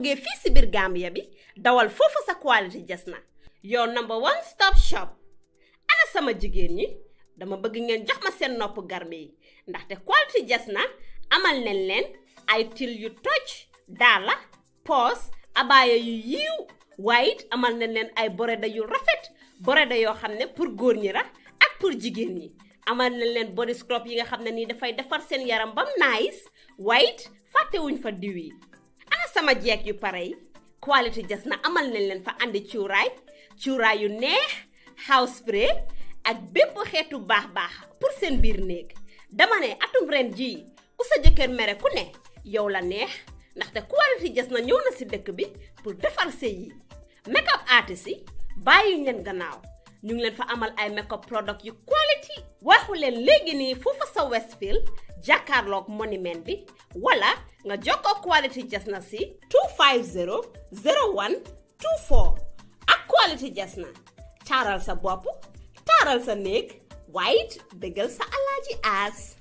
ngee fii si biir Gambia bi dawal foofu sa quality jasna your number one stop shop ana sama jigéen ñi dama bëgg ngeen jox ma seen nopp garme yi ndaxte quality jasna amal nañ leen ay til yu toj daala poos abaaya yu yiiw waaye it amal nañ leen ay boreda yu rafet boreda yoo xam ne pour góor ñi la ak pour jigéen ñi amal nañ leen body scrub yi nga xam ne nii dafay defar seen yaram bam nice waaye it fàttewuñ fa diw yi ana sama jeeg yu pare yi quality jasna amal nañ leen fa andi cuuraay yu neex house spray ak bépp xeetu baax pour seen biir néeg dama ne atum ren jii ku sa jëkkër mere ku ne yow la neex ndaxte quality jasna ñëw na si dëkk bi pour defar sëy yi makeup artist yi bàyyi leen gannaaw ñu ngi leen fa amal ay makeup product yu quality waxu leen léegi nii foofa sa Westfield jàkkaarloog monument bi wala nga jokkoo quality jasna si 250 0124 ak quality jasna taaral sa bopp taaral sa néeg waaye it bégal sa alaaji aas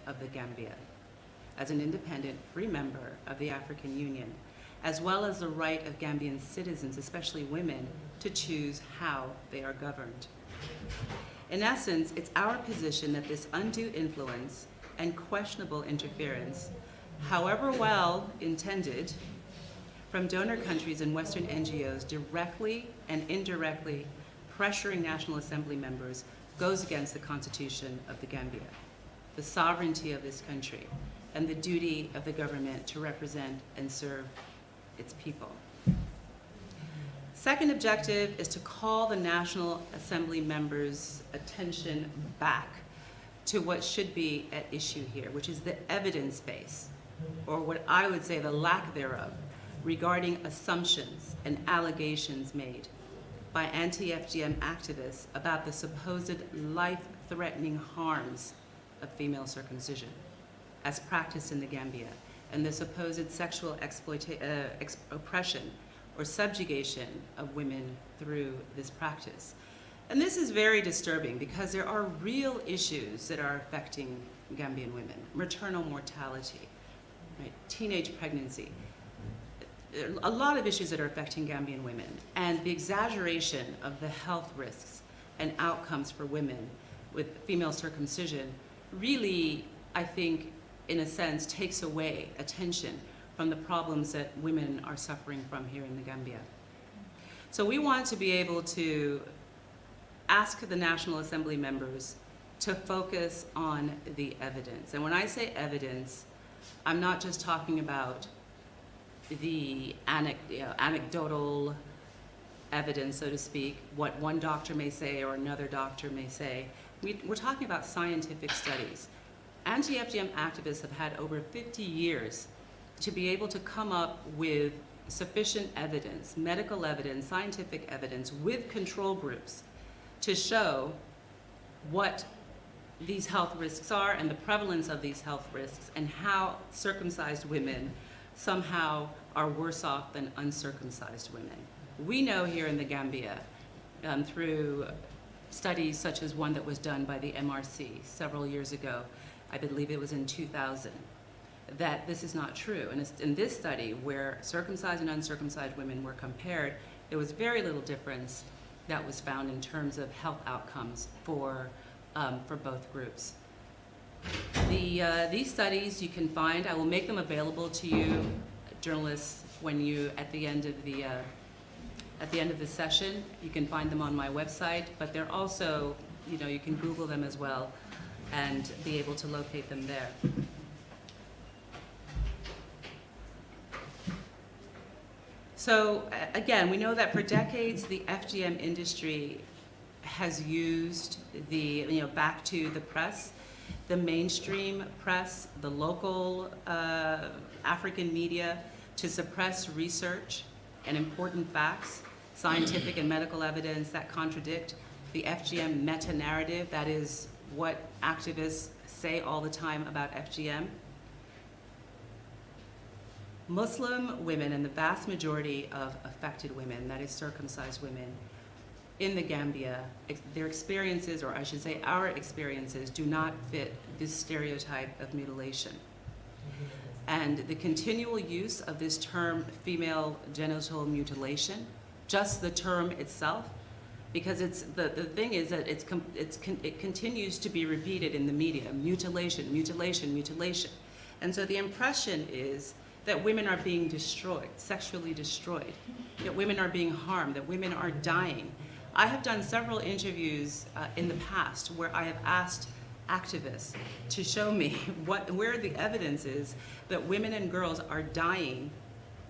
of the Gambia as an independent free member of the African Union, as well as the right of Gambian citizens, especially women, to choose how they are governed. In essence, it's our position that this undue influence and questionable interference, however well intended, from donor countries and Western NGOs directly and indirectly pressuring National Assembly members goes against the Constitution of the Gambia, the sovereignty of this country, and the duty of the government to represent and serve its people. Second objective is to call the National Assembly members' attention back to what should be at issue here, which is the evidence base, or what I would say the lack thereof, regarding assumptions and allegations made by anti-FGM activists about the supposed life-threatening harms of female circumcision as practiced in the Gambia, and the supposed sexual oppression or subjugation of women through this practice. And this is very disturbing because there are real issues that are affecting Gambian women. Maternal mortality, right? Teenage pregnancy, a lot of issues that are affecting Gambian women, and the exaggeration of the health risks and outcomes for women with female circumcision really, I think, in a sense, takes away attention from the problems that women are suffering from here in the Gambia. So we want to be able to ask the National Assembly members to focus on the evidence. And when I say evidence, I'm not just talking about the anecdotal evidence, so to speak, what one doctor may say or another doctor may say. We're talking about scientific studies. Anti-FGM activists have had over 50 years to be able to come up with sufficient evidence, medical evidence, scientific evidence, with control groups to show what these health risks are and the prevalence of these health risks, and how circumcised women somehow are worse off than uncircumcised women. We know here in the Gambia, through studies such as one that was done by the MRC several years ago, I believe it was in 2000, that this is not true. And in this study, where circumcised and uncircumcised women were compared, there was very little difference that was found in terms of health outcomes for both groups. These studies you can find. I will make them available to you, journalists, when you at the end of the session. You can find them on my website, but they're also, you can Google them as well and be able to locate them there. So again, we know that for decades the FGM industry has used back to the press, the mainstream press, the local African media, to suppress research and important facts, scientific and medical evidence that contradict the FGM meta-narrative. That is what activists say all the time about FGM. Muslim women, and the vast majority of affected women, that is circumcised women, in the Gambia, their experiences, or I should say our experiences, do not fit this stereotype of mutilation. And the continual use of this term female genital mutilation, just the term itself, because it's the thing is that it continues to be repeated in the media, mutilation, mutilation, mutilation. And so the impression is that women are being destroyed, sexually destroyed, that women are being harmed, that women are dying. I have done several interviews in the past where I have asked activists to show me where the evidence is that women and girls are dying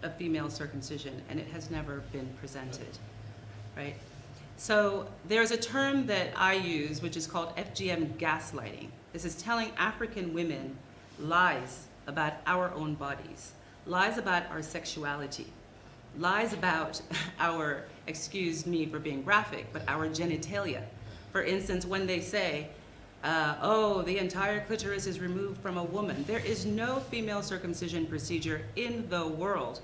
of female circumcision, and it has never been presented, right? So there's a term that I use, which is called FGM gaslighting. This is telling African women lies about our own bodies, lies about our sexuality, lies about our, excuse me for being graphic, but our genitalia. For instance, when they say, oh, the entire clitoris is removed from a woman. There is no female circumcision procedure in the world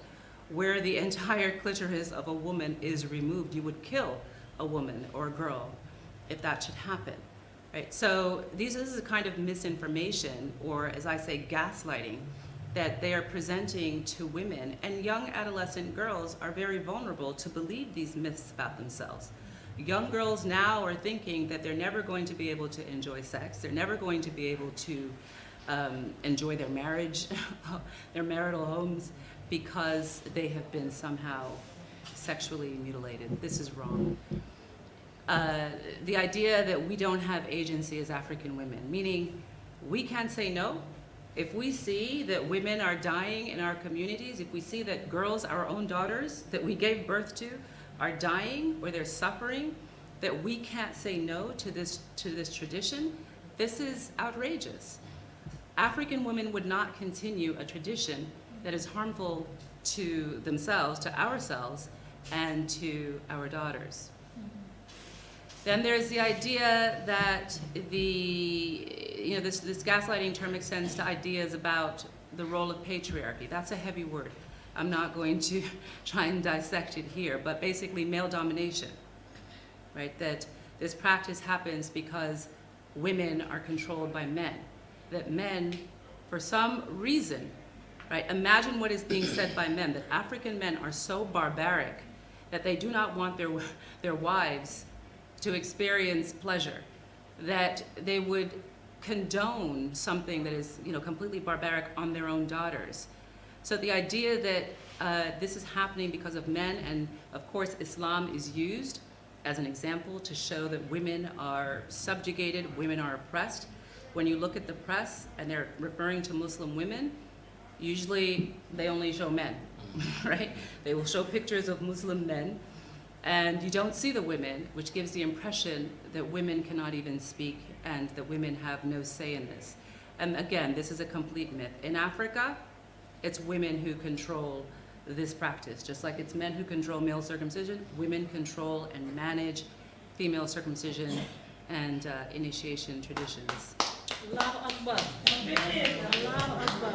where the entire clitoris of a woman is removed. You would kill a woman or a girl if that should happen, right? So this is a kind of misinformation, or as I say, gaslighting, that they are presenting to women, and young adolescent girls are very vulnerable to believe these myths about themselves. Young girls now are thinking that they're never going to be able to enjoy sex, they're never going to be able to enjoy their marriage, their marital homes, because they have been somehow sexually mutilated. This is wrong. The idea that we don't have agency as African women, meaning we can't say no. If we see that women are dying in our communities, if we see that girls, our own daughters, that we gave birth to, are dying or they're suffering, that we can't say no to this tradition, this is outrageous. African women would not continue a tradition that is harmful to themselves, to ourselves, and to our daughters. Then there's the idea that this gaslighting term extends to ideas about the role of patriarchy. That's a heavy word. I'm not going to try and dissect it here, but basically male domination, right? That this practice happens because women are controlled by men. That men, for some reason, right? Imagine what is being said by men, that African men are so barbaric that they do not want their wives to experience pleasure, that they would condone something that is, completely barbaric on their own daughters. So the idea that this is happening because of men, and of course Islam is used as an example to show that women are subjugated, women are oppressed. When you look at the press and they're referring to Muslim women, usually they only show men, right? They will show pictures of Muslim men, and you don't see the women, which gives the impression that women cannot even speak and that women have no say in this. And again, this is a complete myth. In Africa, it's women who control this practice. Just like it's men who control male circumcision, women control and manage female circumcision and initiation traditions. Allahu Akbar. Allahu Akbar.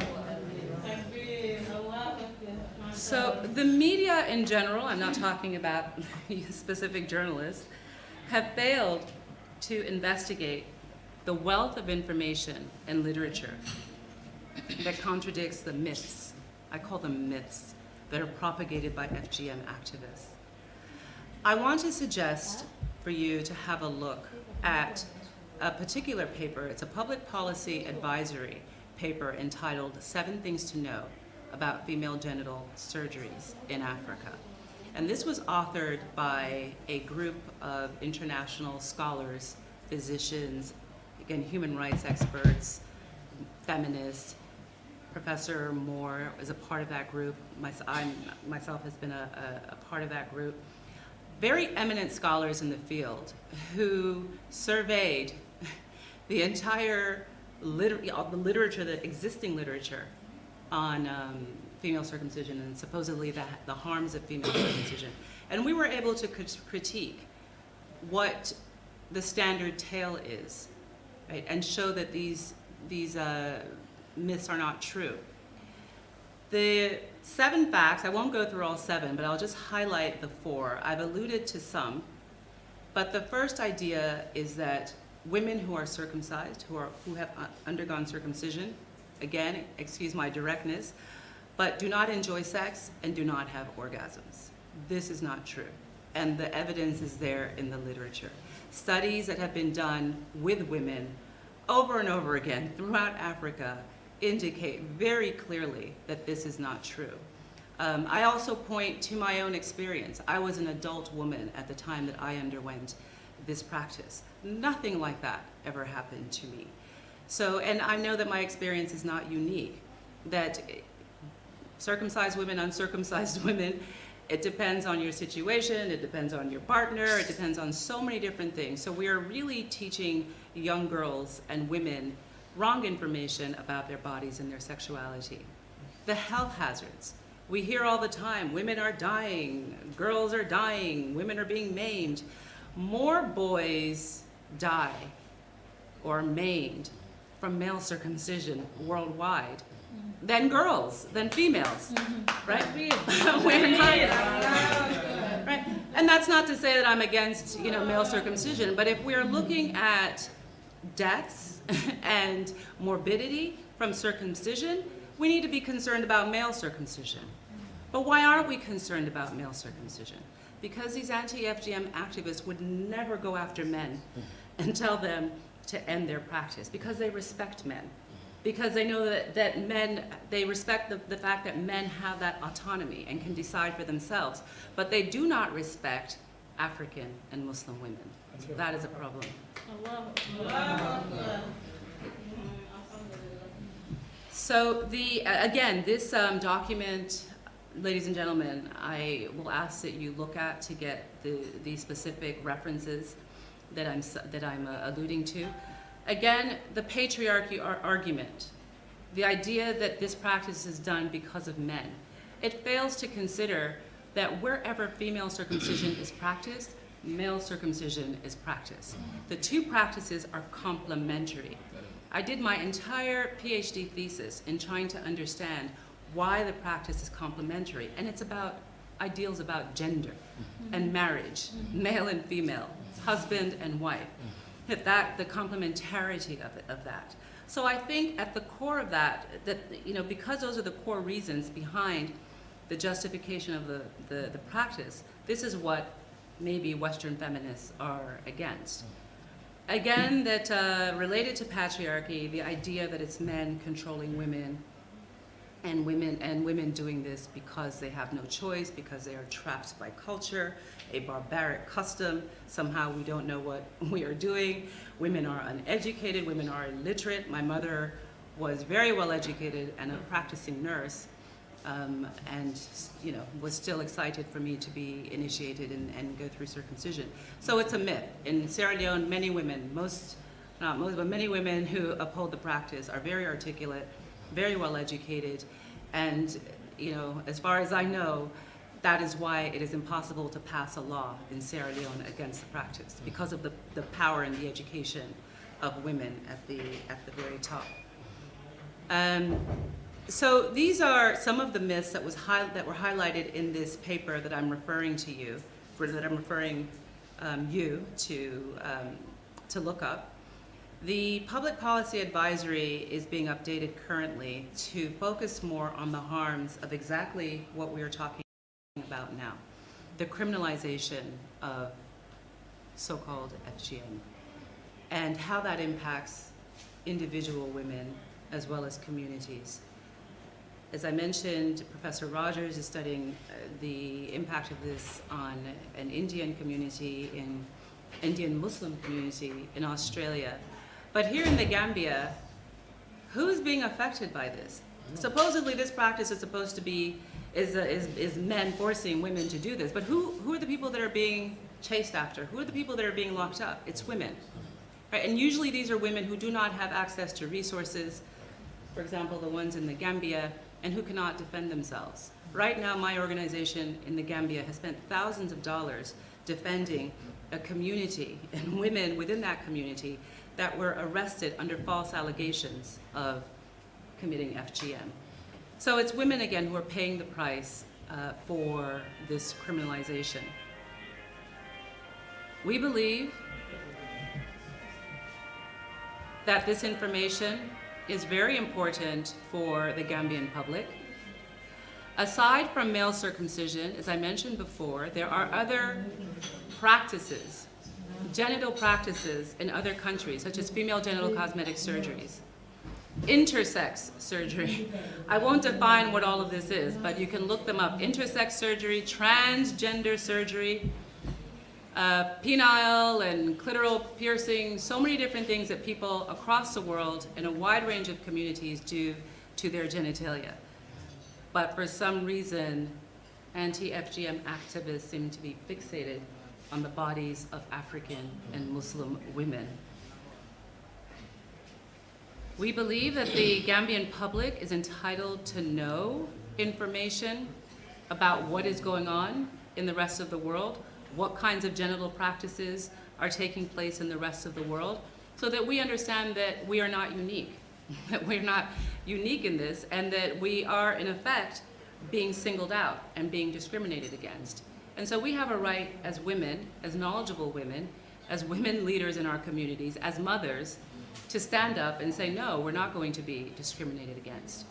So the media in general, I'm not talking about specific journalists, have failed to investigate the wealth of information and literature that contradicts the myths, I call them myths, that are propagated by FGM activists. I want to suggest for you to have a look at a particular paper. It's a public policy advisory paper entitled 7 Things to Know About Female Genital Surgeries in Africa. And this was authored by a group of international scholars, physicians, again, human rights experts, feminists. Professor Moore is a part of that group. I myself has been a part of that group. Very eminent scholars in the field who surveyed the entire literature, the existing literature on female circumcision and supposedly the harms of female circumcision. And we were able to critique what the standard tale is, right? And show that these myths are not true. The 7 facts, I won't go through all 7, but I'll just highlight the 4. I've alluded to some, but the first idea is that women who are circumcised, who have undergone circumcision, again, excuse my directness, but do not enjoy sex and do not have orgasms. This is not true. And the evidence is there in the literature. Studies that have been done with women over and over again throughout Africa indicate very clearly that this is not true. I also point to my own experience. I was an adult woman at the time that I underwent this practice. Nothing like that ever happened to me. So, and I know that my experience is not unique, that circumcised women, uncircumcised women, it depends on your situation, it depends on your partner, it depends on so many different things. So we are really teaching young girls and women wrong information about their bodies and their sexuality. The health hazards. We hear all the time, women are dying, girls are dying, women are being maimed. More boys die or maimed from male circumcision worldwide than girls, than females, right? We're not, right? And that's not to say that I'm against, male circumcision, but if we're looking at deaths and morbidity from circumcision, we need to be concerned about male circumcision. But why aren't we concerned about male circumcision? Because these anti-FGM activists would never go after men and tell them to end their practice, because they respect men. Because they know that men, they respect the fact that men have that autonomy and can decide for themselves. But they do not respect African and Muslim women. So that is a problem. So again, this document, ladies and gentlemen, I will ask that you look at to get the specific references that I'm alluding to. Again, the patriarchy argument, the idea that this practice is done because of men. It fails to consider that wherever female circumcision is practiced, male circumcision is practiced. The two practices are complementary. I did my entire PhD thesis in trying to understand why the practice is complementary, and it's about ideals about gender and marriage, male and female, husband and wife. The complementarity of that. So I think at the core of that, because those are the core reasons behind the justification of the practice, this is what maybe Western feminists are against. Again, that related to patriarchy, the idea that it's men controlling women, and women doing this because they have no choice, because they are trapped by culture, a barbaric custom. Somehow we don't know what we are doing. Women are uneducated, women are illiterate. My mother was very well educated and a practicing nurse, and was still excited for me to be initiated and go through circumcision. So it's a myth. In Sierra Leone, many women, not most, but many women who uphold the practice are very articulate, very well educated, and as far as I know, that is why it is impossible to pass a law in Sierra Leone against the practice, because of the power and the education of women at the very top. So these are some of the myths that were highlighted in this paper that I'm referring to you, that I'm referring you to look up. The public policy advisory is being updated currently to focus more on the harms of exactly what we are talking about now, the criminalization of so-called FGM, and how that impacts individual women as well as communities. As I mentioned, Professor Rogers is studying the impact of this on an Indian community, Indian Muslim community in Australia. But here in the Gambia, who's being affected by this? Supposedly this practice is supposed to be, is men forcing women to do this, but who are the people that are being chased after? Who are the people that are being locked up? It's women, right? And usually these are women who do not have access to resources, for example, the ones in the Gambia, and who cannot defend themselves. Right now, my organization in the Gambia has spent thousands of dollars defending a community and women within that community that were arrested under false allegations of committing FGM. So it's women, again, who are paying the price for this criminalization. We believe that this information is very important for the Gambian public. Aside from male circumcision, as I mentioned before, there are other practices, genital practices in other countries, such as female genital cosmetic surgeries, intersex surgery. I won't define what all of this is, but you can look them up. Intersex surgery, transgender surgery, penile and clitoral piercing, so many different things that people across the world in a wide range of communities do to their genitalia. But for some reason, anti-FGM activists seem to be fixated on the bodies of African and Muslim women. We believe that the Gambian public is entitled to know information about what is going on in the rest of the world, what kinds of genital practices are taking place in the rest of the world, so that we understand that we are not unique, that we're not unique in this, and that we are, in effect, being singled out and being discriminated against. And so we have a right as women, as knowledgeable women, as women leaders in our communities, as mothers, to stand up and say, no, we're not going to be discriminated against.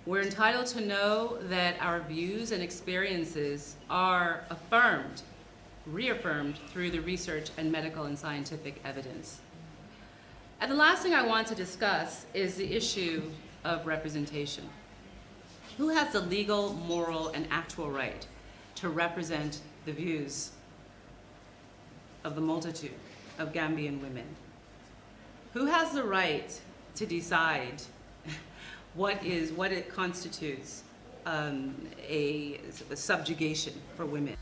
We're entitled to know that our views and experiences are affirmed, reaffirmed through the research and medical and scientific evidence. And the last thing I want to discuss is the issue of representation. Who has the legal, moral, and actual right to represent the views of the multitude of Gambian women? Who has the right to decide what it constitutes a subjugation for women?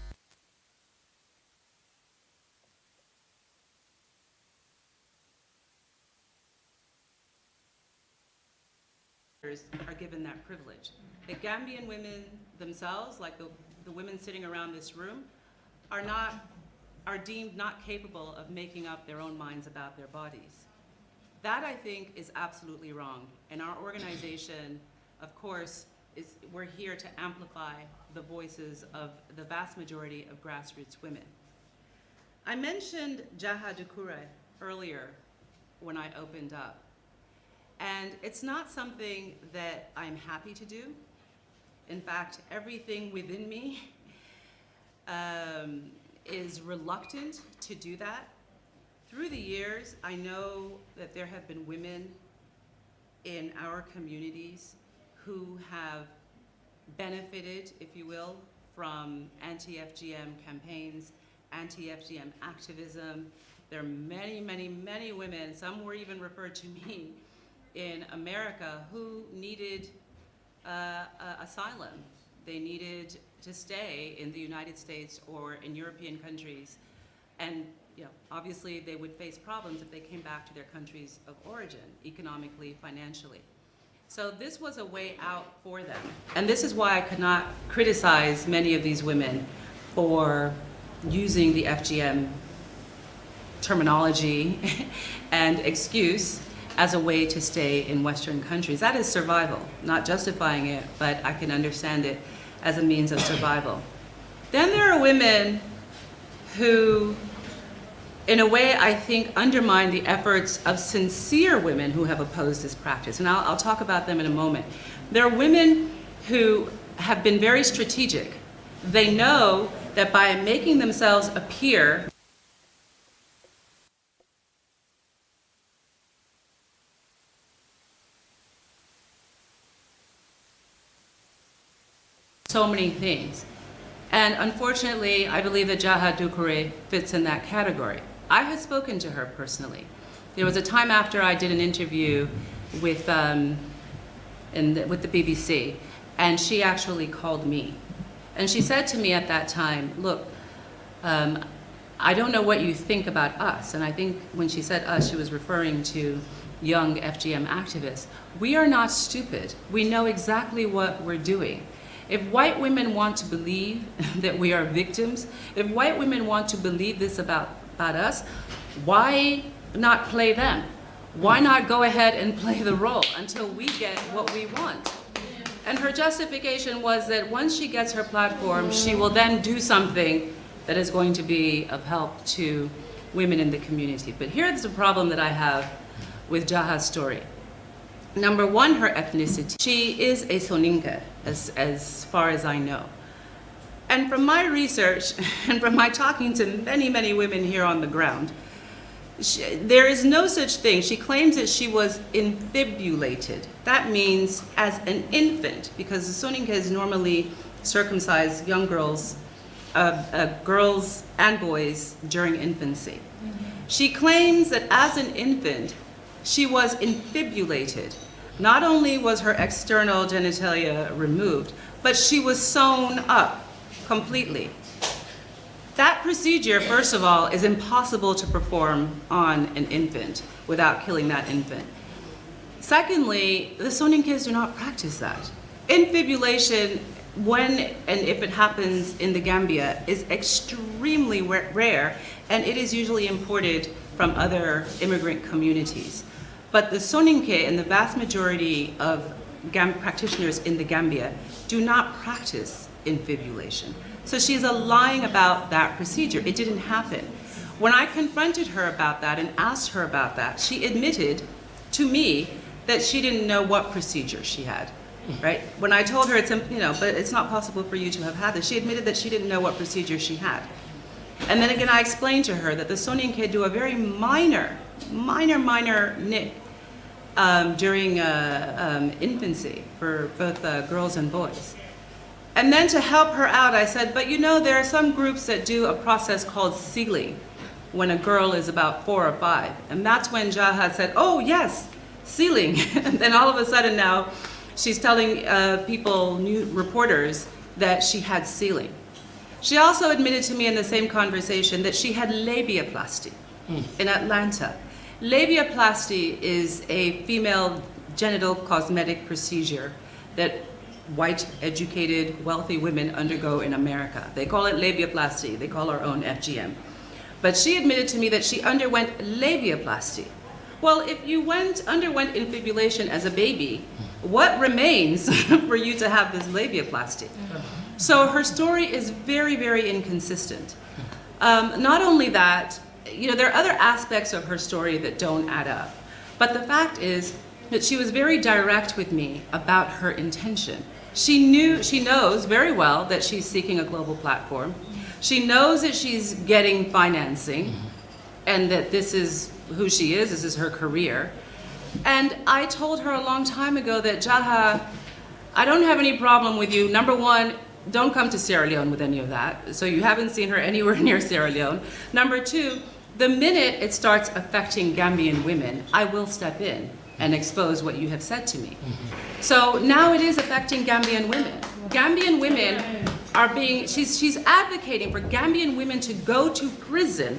Are given that privilege. The Gambian women themselves, like the women sitting around this room, are deemed not capable of making up their own minds about their bodies. That, I think, is absolutely wrong. And our organization, of course, we're here to amplify the voices of the vast majority of grassroots women. I mentioned Jaha Dukure earlier when I opened up. And it's not something that I'm happy to do. In fact, everything within me is reluctant to do that. Through the years, I know that there have been women in our communities who have benefited, if you will, from anti-FGM campaigns, anti-FGM activism. There are many, many, many women, some were even referred to me, in America who needed asylum. They needed to stay in the United States or in European countries. And obviously they would face problems if they came back to their countries of origin, economically, financially. So this was a way out for them. And this is why I could not criticize many of these women for using the FGM terminology and excuse as a way to stay in Western countries. That is survival, not justifying it, but I can understand it as a means of survival. Then there are women who, in a way, I think, undermine the efforts of sincere women who have opposed this practice, and I'll talk about them in a moment. There are women who have been very strategic. They know that by making themselves appear so many things. And unfortunately, I believe that Jaha Dukure fits in that category. I had spoken to her personally. There was a time after I did an interview with the BBC, and she actually called me. And she said to me at that time, look, I don't know what you think about us. And I think when she said us, she was referring to young FGM activists. We are not stupid. We know exactly what we're doing. If white women want to believe that we are victims, if white women want to believe this about us, why not play them? Why not go ahead and play the role until we get what we want? And her justification was that once she gets her platform, she will then do something that is going to be of help to women in the community. But here's the problem that I have with Jaha's story. Number one, her ethnicity. She is a Soninke, as far as I know. And from my research and from my talking to many, many women here on the ground, there is no such thing. She claims that she was infibulated. That means as an infant, because the Soninkes normally circumcise young girls, girls and boys during infancy. She claims that as an infant, she was infibulated. Not only was her external genitalia removed, but she was sewn up completely. That procedure, first of all, is impossible to perform on an infant without killing that infant. Secondly, the Soninkes do not practice that. Infibulation, when and if it happens in the Gambia, is extremely rare, and it is usually imported from other immigrant communities. But the Soninke and the vast majority of practitioners in the Gambia do not practice infibulation. So she's lying about that procedure. It didn't happen. When I confronted her about that and asked her about that, she admitted to me that she didn't know what procedure she had, right? When I told her it's, but it's not possible for you to have had this, she admitted that she didn't know what procedure she had. And then again, I explained to her that the Soninke do a very minor nick during infancy for both girls and boys. And then to help her out, I said, but there are some groups that do a process called sealing when a girl is about 4 or 5. And that's when Jaha said, oh yes, sealing. And then all of a sudden now, she's telling people, new reporters, that she had sealing. She also admitted to me in the same conversation that she had labiaplasty in Atlanta. Labiaplasty is a female genital cosmetic procedure that white, educated, wealthy women undergo in America. They call it labiaplasty. They call our own FGM. But she admitted to me that she underwent labiaplasty. Well, if you underwent infibulation as a baby, what remains for you to have this labiaplasty? So her story is very, very inconsistent. Not only that, there are other aspects of her story that don't add up. But the fact is that she was very direct with me about her intention. She knows very well that she's seeking a global platform. She knows that she's getting financing and that this is who she is, this is her career. And I told her a long time ago that, Jaha, I don't have any problem with you. Number one, don't come to Sierra Leone with any of that. So you haven't seen her anywhere near Sierra Leone. Number two, the minute it starts affecting Gambian women, I will step in and expose what you have said to me. So now it is affecting Gambian women. Gambian women are she's advocating for Gambian women to go to prison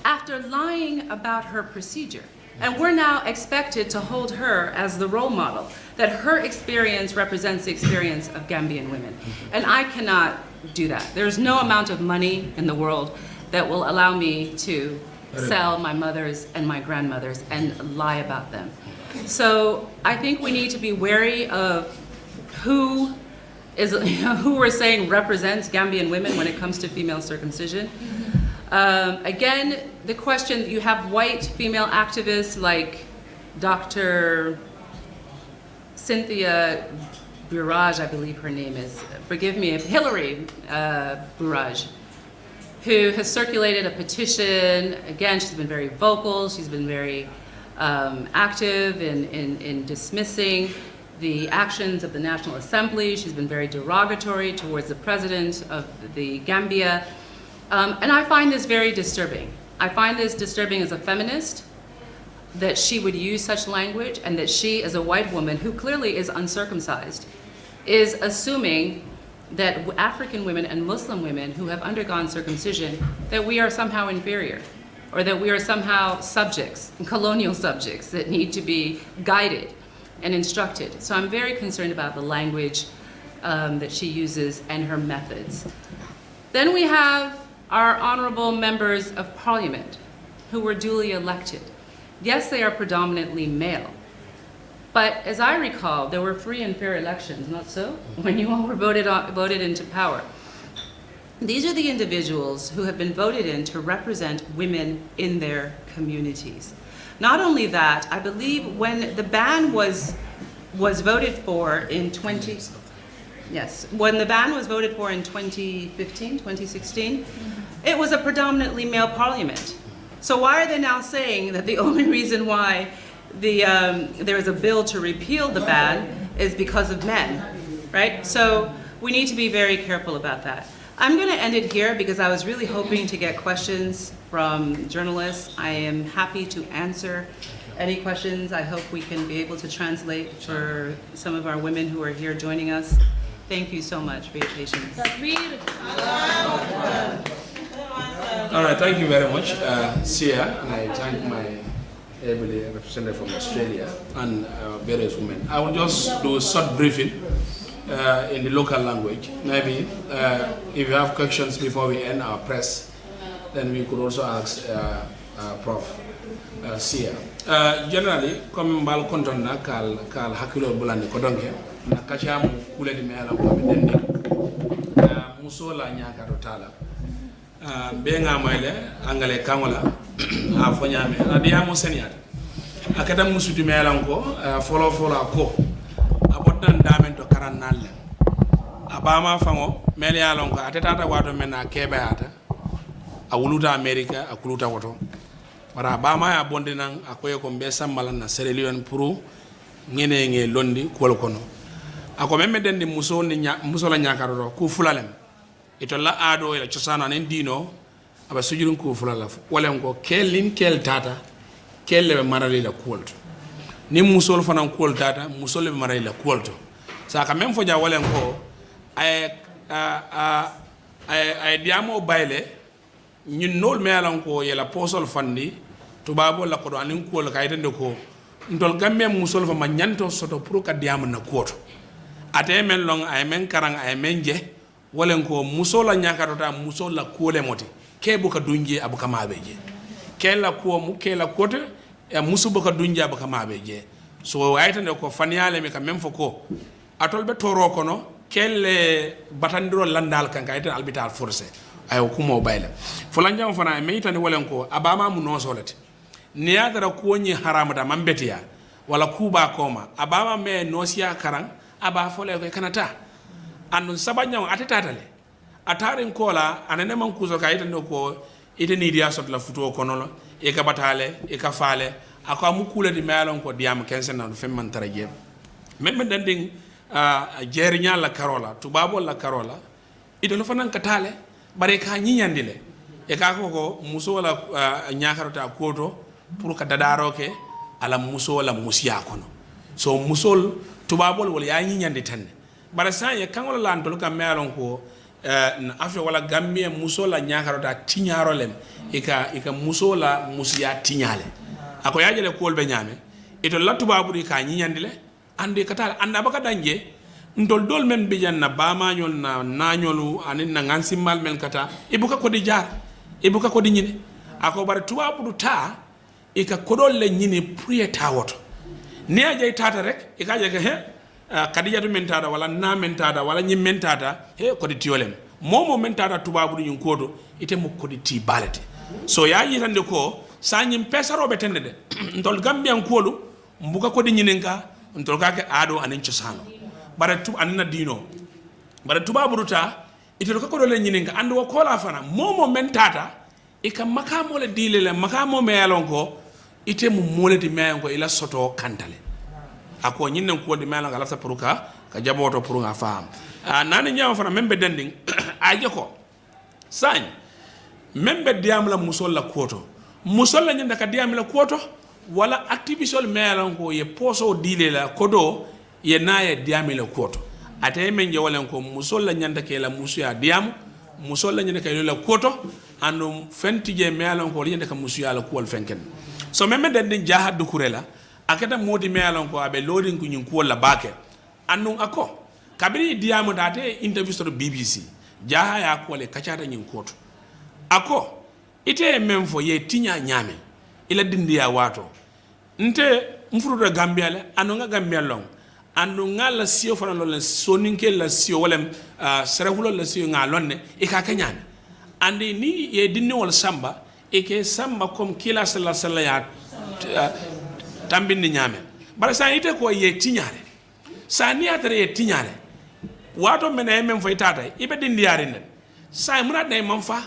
after lying about her procedure. And we're now expected to hold her as the role model, that her experience represents the experience of Gambian women. And I cannot do that. There's no amount of money in the world that will allow me to sell my mothers and my grandmothers and lie about them. So I think we need to be wary of who we're saying represents Gambian women when it comes to female circumcision. Again, the question, you have white female activists like Dr. Cynthia Burrage, I believe her name is, forgive me, Hillary Burrage, who has circulated a petition. Again, she's been very vocal, she's been very active in dismissing the actions of the National Assembly. She's been very derogatory towards the president of the Gambia. And I find this very disturbing. I find this disturbing as a feminist, that she would use such language, and that she, as a white woman who clearly is uncircumcised, is assuming that African women and Muslim women who have undergone circumcision, that we are somehow inferior, or that we are somehow subjects, colonial subjects that need to be guided and instructed. So I'm very concerned about the language that she uses and her methods. Then we have our honorable members of parliament who were duly elected. Yes, they are predominantly male, but as I recall, there were free and fair elections, not so? When you all were voted into power. These are the individuals who have been voted in to represent women in their communities. Not only that, I believe when the ban was voted for in when the ban was voted for in 2015, 2016, it was a predominantly male parliament. So why are they now saying that the only reason why there is a bill to repeal the ban is because of men, right? So we need to be very careful about that. I'm going to end it here because I was really hoping to get questions from journalists. I am happy to answer any questions. I hope we can be able to translate for some of our women who are here joining us. Thank you so much for your patience. All right, thank you very much, Sia, and I thank my ably representative from Australia and various women. I will just do a short briefing in the local language. Maybe if you have questions before we end our press, then we could also ask Prof. Sia. Generally, comme mbal konton na kal hakilo bulandi ko donke na kachamu kule di meala ko bendi musola nyaka totala be nga moyle angale kangola a fonyame adia mo seniata akada musuti meala ko folo ko abodan damen to karanalle abama fango mele yalon ko atata wato mena kebeata a wuluta America a kuluta woto bara bama ya bonde nan akoye ko be sambala na serelion pour ngene londi kol kono ako memme dendi muso la nyakaro ku fulalem ito la ado ila chosana nen dino aba sujurun ku fulala wolem ko kelin kel tata kelle be marali la kolto ni musol fanan kol tata musol be marali la kolto saka même fo ja wolem ko ay diamo bayle ñun nol melan ko yela posol fandi tubabo la ko anin kol kaytende ko ndol gamme musol fa ma nyanto soto pour ka diamo na koto ate men long ay men karang ay men je wolen ko musola nyakatota musola kole moti ke buka dunje abuka mabeje kella ko mu kella kote e musu buka dunje abuka mabeje so aytande ko faniale mi ka même foko atol be toro kono kelle batandiro landal kan kayta albital forcé ay ko mo bayla fulanjam fana me yitande wolen ko abama mu no solati niyadara ko nyi haramata mambetiya wala kuba koma abama me nosia karang aba fole ko kanata andun sabanya atetatale atarin kola anene man kuzo ka itande ko iteni dia sot la futo kono lo e ka batale e ka faale akwa mukule di melon ko diam 15 nan fem man taraje même danding jerinya la karola tubabo la karola idolo fanan katale bare ka nyinyandile e ka ko muso la nyakarota koto pour ka dadaroke ala muso la musiya kono so musol tubabol wala ya nyande tan bara sa ye kangola landol kam melon ko na afre wala Gambia musola nyakarota tinyarolem ika musola musiya tinyale ako yajele ko be nyame ito la tubaburi ka nyandile ande kata anda baka danje ndol dol men be janna ba mañol na nañolu anin na ngansi mal men kata ibuka ko di jar ibuka ko di nyine ako bara tubaburu ta ika kodol le nyine priye tawoto ni ajay tata rek ikaje ke he kadijatu mentada wala na mentada wala nyim mentada he ko di tiolem momo mentada tubabu nyun kodo ite mo ko di ti balete so ya yitande ko sa nyim pesaro be tende de ndol Gambian kolu mbuka ko di nyinenka ndol ka ke ado anen ciosano bare tu anna dino bare tubabu ruta ite ko ko do le nyinenka ando ko la fana momo mentata ika makamo le dilele makamo me yalon ko ite mu moleti meyan ko ila soto kantale ako nyinen ko di melan ala sa puruka ka jaboto pour nga fam nani nyaw fana membe dending aje ko sañ membe diam la musol la koto musol la nyanda ka diam la koto wala activité melan ko ye poso dile la kodo ye naye diam la koto ate men je walen ko musol la nyanda ke la musuya diam musol la nyanda ka la koto andum fentije melan ko nyanda ka musuya la ko fenken so membe dending jahadu kurela akata modi melan ko abe loading ko nyin ko la bake annun ako kabiri diamu date interview to BBC jaha ya ko le kachata nyin koto ako ite memfo ye tinya nyame ila dindiya wato nte mfurudo Gambia le anunga Gambia long anunga la sio fana lon soninke la sio wala sarahulo la sio ngalonne e ka kanyane andi ni ye dinni wal samba e ke samba comme kila sallallahu tambindi ñaame bara sa ite ko ye tiñare sa ni atare ye tiñare wato mena men fay tata ibe dindi yari nen sa muna day man fa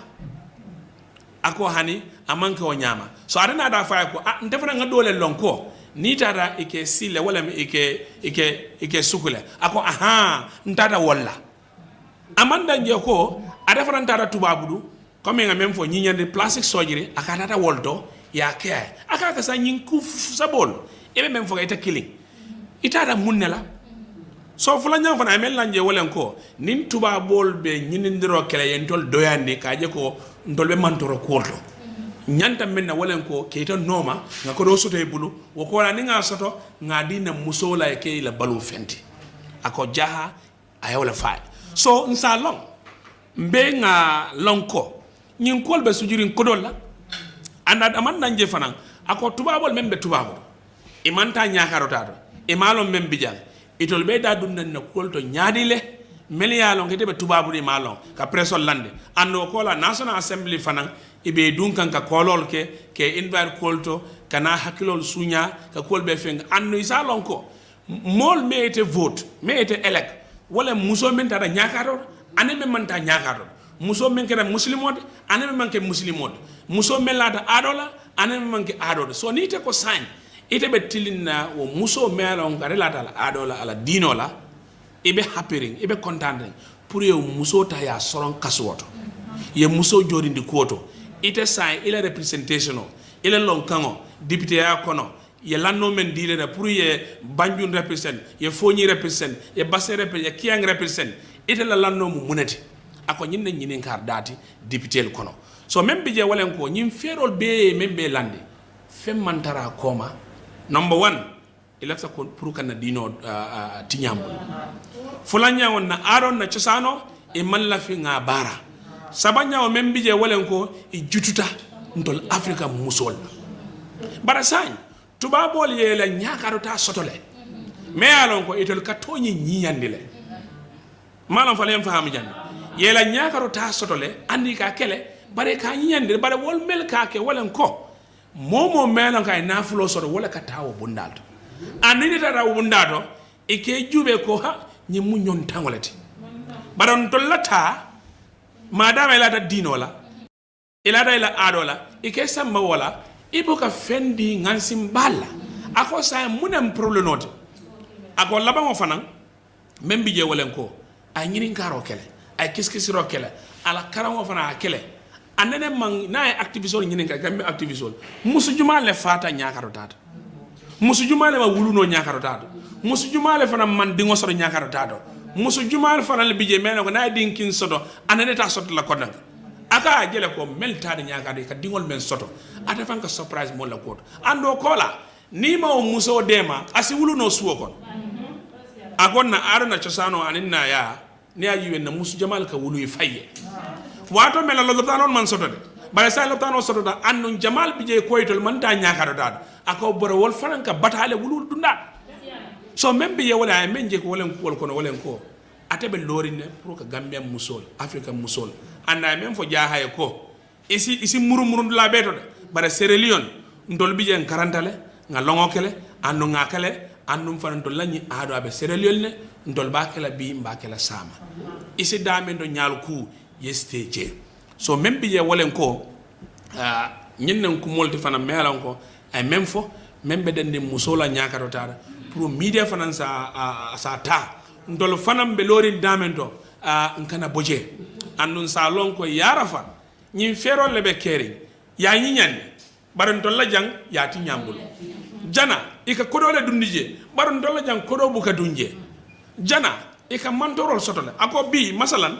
ako hani amanke o ñama so adana da fa ko ndefana nga dole lonko ni tata ike sile wala ike sukule ako aha ntata walla amanda nje ko adefana ntata tubabudu comme nga même fo ñiñande plastic surgery aka tata wolto ya ke aka ka sa ñing ku sabol ebe même fo ita killing itata munnela so fula ñam fana mel lanje wolen ko nin tubabol be ñinindiro kele yen tol doyandi kaje ko ndolbe mantoro korto ñanta menna wolen ko keita noma nga ko do soto e bulu wo ko la ni nga soto nga dina musola e ke la balu fenti ako jaha ayola fay so nsa long mbe nga lonko ñin kolbe sujurin kodol la anda aman nanje fanan ako tubabol membe tubabol imanta ñakarotado imalon membe bijal itol be da dun na kolto ñaadile meliyalon ke tebe tubabu di malon ka presol lande ando ko la national assembly fanan ibe dun kan ka kolol ke invite kolto kana hakilol sunya ka kolbe feng ando isalon ko mol mete vote mete elect wala muso men tada ñakaro ane men manta ñakaro muso men kera muslimode ane men manke muslimode muso men lada adola ane men manke adola so ni te ko sign ite be tilinna wo muso mela on garela dala adola ala dinola ibe happening ibe contenting pour yo muso ta ya soron kaswoto ye muso jorindi koto ite sai ila representation ila lonkango député ya kono ye lanno men dile da pour ye banjun represent ye foñi represent ye basse represent ye kiang represent ite la lanno mu munati ako nyinne nyinin kar dati député le kono so même bije walen ko nyim ferol be membe lande fem mantara koma number 1 ilafta ko pour kana dino tinyambul fulanya wonna aron na ciosano e malla fi nga bara sabanya o membi je walen ko e jututa ndol afrika musol bara sañ tubabol ye la nyakarota sotole me alon ko itol katoni nyiyandile malam falem faham jande ye la nyakarota sotole andi ka kele bare ka nyiyandile bare wol mel ka ke walen ko momo melon kay nafulo soto wala ka tawo bundalto anini tata bundato e ke jube ko ha nyi mu nyon tangolati baron dollata madama ila da dinola ila da ila adola e ke samba wala ibuka fendi ngansim balla ako sa munem problemote ako labango fanan membi je walen ko ay nyini ngaro kele ay kiskisiro kele ala karango fana kele anene man na activisol nyini ka gambe activisol musu juma le fata nyaakaro tata musu juma le ma wuluno nyaakaro tata musu juma le fana man dingo soro nyaakaro tata musu juma le fana le bije mena ko na dinkin soto anene ta soto la kodang aka jele ko meltade nyaakado ka dingol men soto ata fanka surprise mo la ko ando kola ni ma o muso dema asi wuluno suwo kon akonna arona chosano aninna ya ni ayi wen musu jamal ka wulu faye wato mela loptanon man soto de bare sa loptano soto da annun jamal bije koytol man ta nyaakado dad ako boro wol franka batale wulul dunda so même biye wala men je ko wolen ko kono wolen ko atebe lorine pour que Gambian musol Africa musol anda même fo jaahaye ko isi muru la beto de bare Sierra Leone ndol bije en karantale nga longo kele andu nga kele andum fan to lañi aado abe Sierra Leone ne ndol ba kala bi mba kala sama isi dame do nyaal ku yesteje so même biye wolen ko ñennen ko molti fana melan ko ay même fo même be dende musola nyaakato tara pour media fana sa ta ndol fanam be lori damento nkana boje andun sa lon ko yarafa ñim ferol le be keri ya ñiñande baron to la jang ya ti ñambul jana ika kodole dundije baron to la jang kodo buka dunje jana ika mantorol sotole ako bi masalan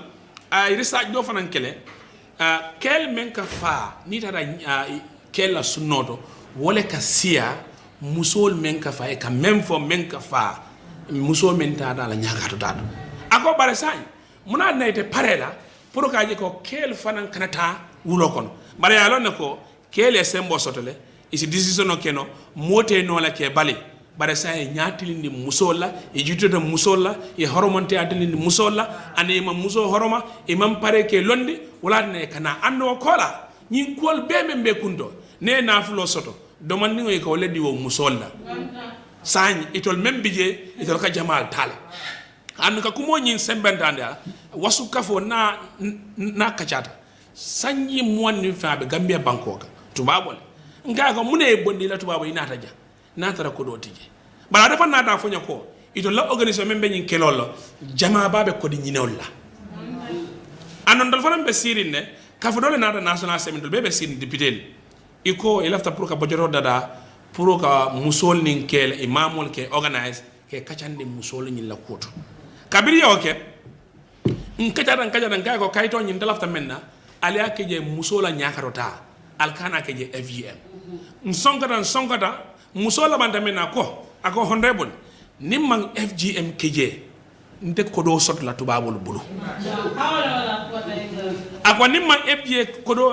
ay research do fanan kele kel men ka fa ni tara kel la sunnoto wala ka sia musol men ka fa e ka même fo men ka fa muso men ta da la nyaagato dado ako bare say muna nayte parela pour ka je ko kel fanan kanata wulo kon bare ya lon ko kel e sembo sotole isi decision o keno mote no la ke bali bare say nyaatili musola e jutude musola e horomonte adili musola ane imam muso horoma imam pare ke londi wala ne kana ando kola nyi kol be membe kundo ne nafulo soto domandi ngoy ko leddi wo musolla sañ itol même bije itol ka jamal tal an ka kumo nyin sembentande wasu kafo na kachata sanyi monni faabe Gambia bankoka tubabol nga ko mune bondi la tubabo inata ja natara ko do tije bala dafa nata fonya ko itol la organisation membe nyin kelolo jama babe ko di nyinol la anon dal faram be sirine kafo dole nata national assembly be sirin député iko ilafta pour ka bojoro dada pour ka musol nin kel imamol ke organize ke kachande musol nyin la koto kabiri yoke nkajara nkay ko kayto nyin dalafta menna ali akeje musola nyakarota alkana keje FGM sonkata musola banta menna ko ako honorable nimman FGM keje nte ko do sot la tubabul bulu ako nimman FGM ko do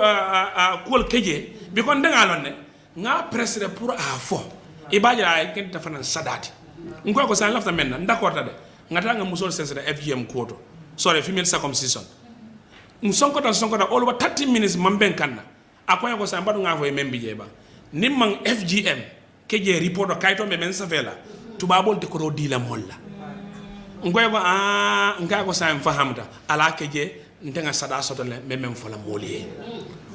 kol keje bi kon de ngalonne nga presre pour a fo ibaje ay ken tafana sadati ngoy ko sa lafta menna d'accord ta de ngata nga musol sensede FGM koto sorry female circumcision sonkota all over 30 minutes mamben kanna akoya ko sa mbadu nga fo e membi jeba nimman FGM keje report o kayto me men safela tubabol de ko do dila molla ngoy ko nga ko sa fahamta ala keje ntenga sada sotole memem fola molié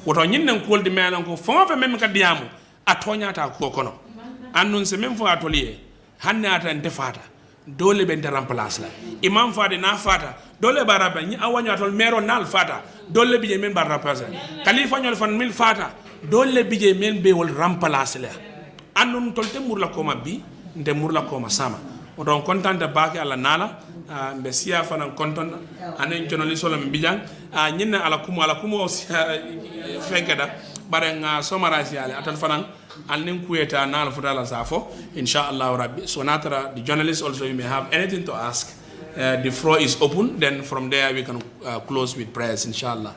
woto nyinnen kolde melan ko fon fa mem ka diamu atonyata ko kono annun se mem fo atolier hanne ata ndefata dole be remplace la imam fade na fata dole baraba ni awanyo atol mero nal fata dole bije men bar remplace khalifa nyol fan mil fata dole bije men be wol remplace la annun tolte murla ko mabbi nde murla ko ma sama o don contente baake alla nala mbe siya fanan konton anen journaliste wala mbijang nyinna ala kumo fenkeda bare nga somarasi ale atal fanan alnin kuyeta nala futala safo inshallah rabbi so natara the journalists also you may have anything to ask the floor is open then from there we can close with prayers inshallah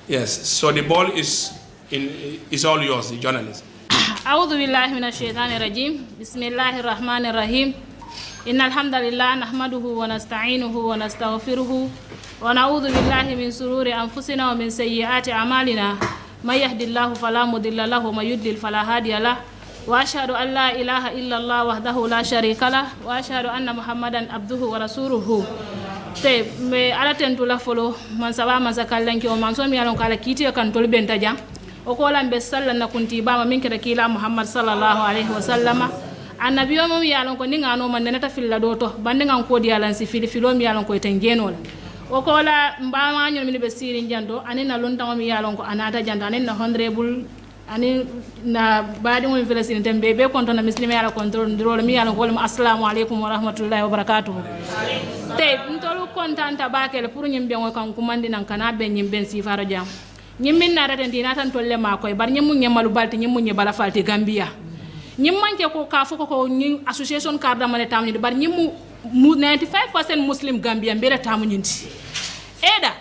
yes so the ball is all yours the journalist a'udhu billahi minash shaitani rajim bismillahir rahmanir rahim innal hamdalillah nahmaduhu wa nasta'inuhu wa nastaghfiruhu wa na'udhu billahi min sururi anfusina wa min sayyiati a'malina may yahdihillahu fala mudilla lahu wa may yudlil fala hadiya lahu wa ashhadu an la ilaha illa Allah wahdahu la sharika lahu wa ashhadu anna muhammadan abduhu wa rasuluhu te me ala tentu la folo man saba man sakallanki o man so mi alon kala kiti kan tol benta jam o ko lambe sallallahu kunti ba ma min kira kila muhammad sallallahu alaihi wa sallama annabi o mom yalon ko ni ngano man nenata filla do to bande ngan ko di yalan si filo mi yalon ko ten genola o ko la mbama nyol min be siri jando anina lon taw mi yalon ko anata jando anina honorable ani na baadi mo filasini tembe be konto na muslimi ala control ndiro mi yalon ko assalamu alaikum wa rahmatullahi wa barakatuh te ntolu kontanta bakele pour nyimbe ngo kan kumandi nan kana be nyimbe sifaro jam nyimmin na reten dina tan tolle ma koy bar nyimmu nyemalu balti nyimmu nyebala falti Gambia nyimmanke ko ka foko ko nyi association card amane tamni bar nyimmu 95% muslim Gambia mbere tamu nyinti eda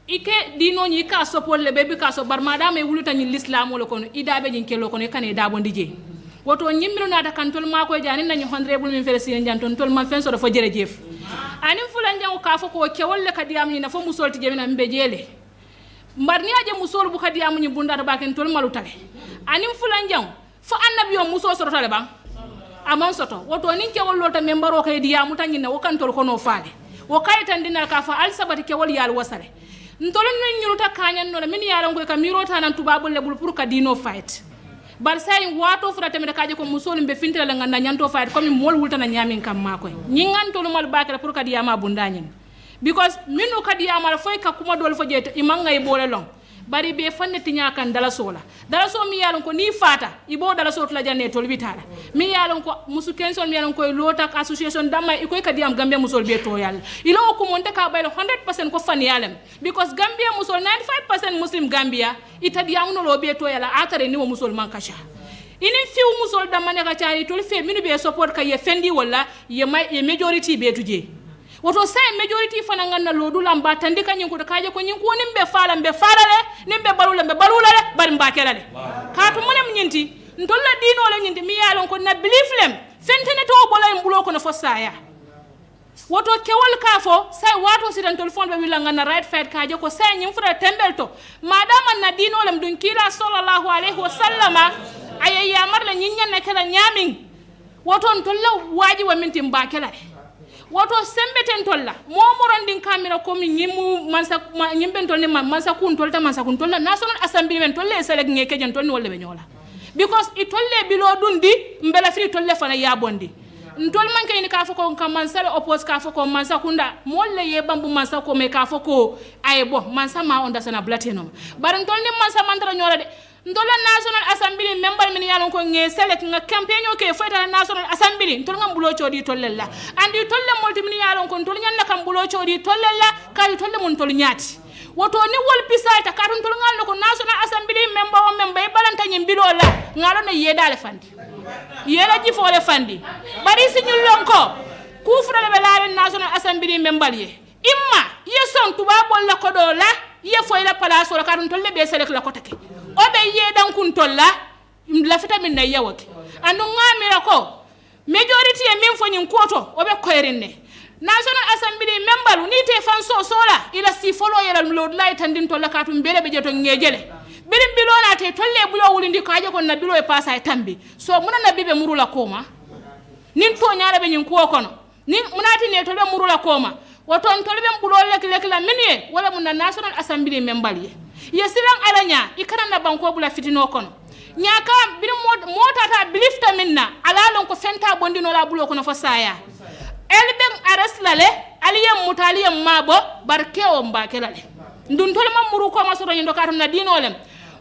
ike dino nyi ka sopolle bebi ka so bar madame wuluta nyi l'islam wala kono idabe nyi kelo kono kane dabo ndije woto nyimmiru na da kantol ma ko jani nañu honorable min fere sin janton tol man fen so do fo jerejef anim fulan jango ka foko ke wolle kadiyam ni na fo musolti jemina mbe jele mbarni aje musol bu kadiyam nyi bundata baken tol malutale anim fulan jango fo annabi yo muso soto tale bang amon soto woto nin ke wollo ta membaro kay diya mutanyi na wakantol kono faade wo kaytan dinal ka fa al sabati ke wol yal wasale ntolo nin nyuta kanyan no min yaran ko ka miro tanan tubabul lebul pour ka dino fight bar say wato fura tamede kaje ko musol mbe fintela nganda nyanto fight comme mol wulta na nyamin kam makoy nyingantolo mal bakala pour ka diya ma bundanyin because minu ka diya mal foy ka kuma dol fo jete imanga e bole long bari be fanne tinya kan dala so mi yalon ko ni fata ibo dala so la janne tol bitala mi yalon ko musu kenson mi yalon ko lota association damma ikoy kadiyam Gambia musol be to yalla ilo ko monte ka baylo 100% ko fan yalem because Gambia musol 95% muslim Gambia itadiyam no lo be to yalla atare ni mo musol man kasha ini fiu musol damma ne ka taari tol fe minu be support ka ye fendi wala ye majority be tuje woto say majority fana nganna lodu lamba tandi kanyin ko kaaje ko nyin ko nimbe falale nimbe balulale bari mbakelale kaatu munem nyinti ndolla dino le nyinti mi yalon ko na belief lem fentene to bolay mbulo ko no fossaya woto kewol ka fo say wato sidan telephone be wila nganna right fight kaaje ko say nyim fura tembel to madama na dino lem dun kila sallallahu alaihi wasallama ay yamar la nyinya na kala nyamin woto tolla waji wa minti mbakela woto sembeten tolla momoron din kamera ko mi nyimu mansa nyimben tolni mansa kun tolta mansa kun tolla national assembly men tolle selek ngeke jen tolni wolle be nyola because it tolle bilo dundi mbela fri tolle fana yabondi ntol man kay ni ka foko kam mansa oppose ka foko mansa kunda molle ye bambu mansa ko me ka foko ay bo mansa ma onda sana blateno bar tolni mansa mantra nyola de ndola national assembly member min yalon ko nge select nga campaign ke feta national assembly tol ngam bulo chodi tollella andi tolle molti min yalon ko tol nyanna kam bulo chodi tollella kay tolle mun tol nyati woto ni wol pisata karun tol ngal ko national assembly member o member e balanta nyim bilola ngalo na yedale fandi yela ji fole fandi bari sinyul lonko ku fura be laare national assembly member ye imma yeson tuba bolla ko do la ye foyla place o karun tolle be select la ko take obe yedan kun tolla la fita min na yawake andu ngamira ko majority e min fonyin koto obe koyrenne national assembly member ni te fan so sola ila si follow yela lord light andin tolla katum bele be jeto ngejele birim bilona te tolle bulo wulindi ko aje ko na bilo e passa e tambi so muna na bibe murula koma nin to nyaara be nyin ko kono ni munati ne tolle murula koma woton tolle be bulo lek la minye wala mun national assembly member ye yesilan alanya ikarana banko bula fitino kono nyaka birim motata bilifta minna alalon ko fenta bondino la bulo kono fo saya elben arrest lale aliyam mutaliyam mabo barkeo mbakelale ndun tolma muru ko masoro nyindo katum na dinolem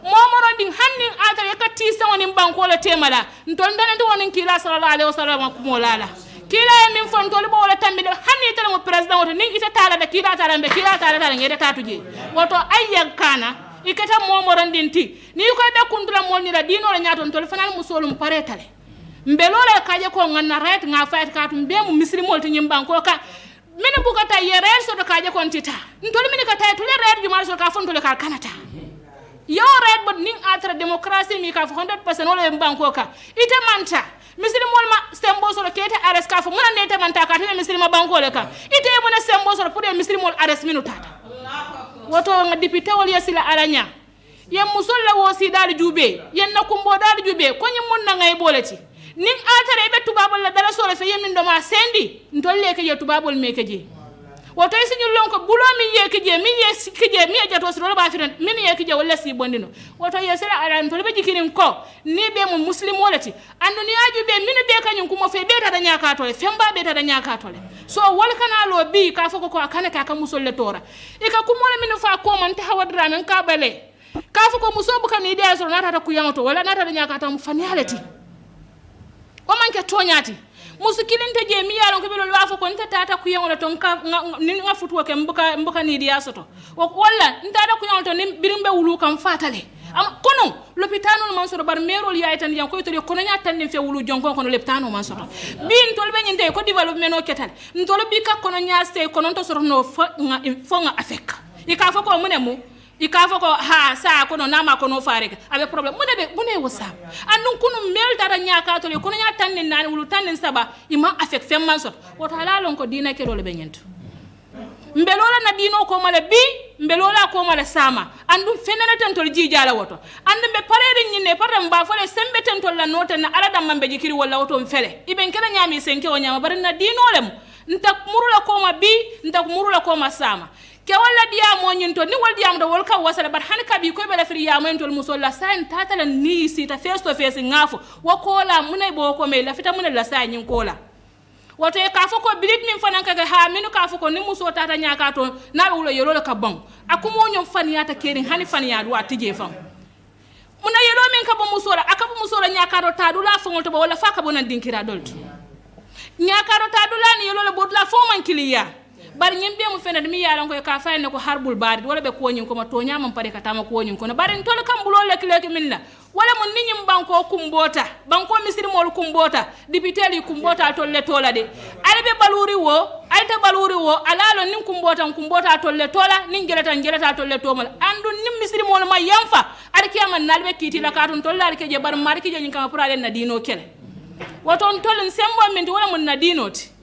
momoro din hannin atare yakati sawoni banko la temala ntol ndane to wonin kila sallallahu alaihi wasallam kumolala kila min fon tol bo wala tambe hanni tele mo president woto nin ita tala da kila tala be kila tala ngede tatuje woto ayyan kana ikata momoron dinti ni ko be kundula molni la dino la nyaton tol fanal musolum paretale mbelola kaje ko nganna right nga fayat katum be mu misri molti nyim banko ka min bugata yere so do kaje kon tita ntol min ka tay tole red jumal so ka fon tole ka kanata yo red but ning atra democracy mi ka 100% wala banko ka ite manta misri molma sembo so kete ares ka fo mona nete manta ka te misri ma banko le ka ite mona sembo so pour misri mol ares minutata woto nga député wol yasila aranya yem musolla wo si dal jube yen na kumbo dal jube ko nyim mun na ngay bolati ning atare be tubabol la dala sore fe yemin do ma sendi ndolle ke ye tubabol me keje woto sinyul lonko bulo mi ye keje mi ye keje mi ye jato soro ba firan min ye keje wala si bondino woto yasila aran to be jikirin ko ni be mu muslim wolati andu ni aju be min be kanyum kuma fe be ta da nyaka tole femba be ta da nyaka tole so wal kana lo bi ka foko ko akana ka musolle tora e ka kumola min fa ko man ta hawadra men ka bale ka foko musobu kan ide so nata ta kuyanto wala nata da nyaka ta mu fanalati o manke toñati musu kilinte je mi yalon ko be lo wafo ko nta tata kuyanto ton ka nga futu ke mbuka ni dia soto wala nta da kuyanto ni birimbe wulu kam fatale am kono l'hôpital man soto bar merol yaay tan yan ko to kono nya tan fe wulu jonko kono l'hôpital man soto bin tol be nyinte ko development no ketal ntol bi ka kono nya se kono to soto no fo nga afek e ka fo ko munemu ika foko ha sa kono nama kono fareka abe problem mune wasa andun kunu mel dara nyaka to le kono nya tanin nani wulu tanin saba ima affect femman sot woto halalon ko dina ke dole be nyento mbelola na dino ko mala bi mbelola ko mala sama andum fenana tan tol jijala woto andum be parede nyine param ba fole sembe tan tol la nota na ala dam mambe jikiri wala woto mfele iben kala nyami senke o nyama bar na dino lem ntak murula ko ma bi ntak murula ko ma sama ke wala diamo nyinto ni wal diamo do wal ka wasala bar han ka bi ko be la fri ya men tol musolla san tatala ni sita face to face ngafo wakola munay bo ko me la fita munay la sa nyin kola woto e ka foko bilit min fanan ka ha minu ka foko ni muso tata nyaka to na wulo yelo ka bon akumo nyom faniyata kerin hani faniya do atije fam muna yelo min ka bo musola akabu musola nyaka do ta dula fo to wala fa ka bonan dinkira dolto nyaka do ta dula ni yelo le bodla fo man kiliya bar nyimbe mu fena mi yalan ko ka fayne ko harbul bari wala be ko nyin ko ma to nyamam pare ka tama ko nyin ko na barin tol kam bulo lek minna wala mun ninyim banko kumbota banko misiri mol kumbota dipiteli kumbota tolle tola de albe baluri wo alta baluri wo alalo nin kumbota tolle tola nin gelata tolle tomal andu nim misiri mol ma yamfa arkiyama nalbe kiti la katun tolla arke je bar marki je nyin kam purale na dino kele woton tolin sembo min wala mun na dinoti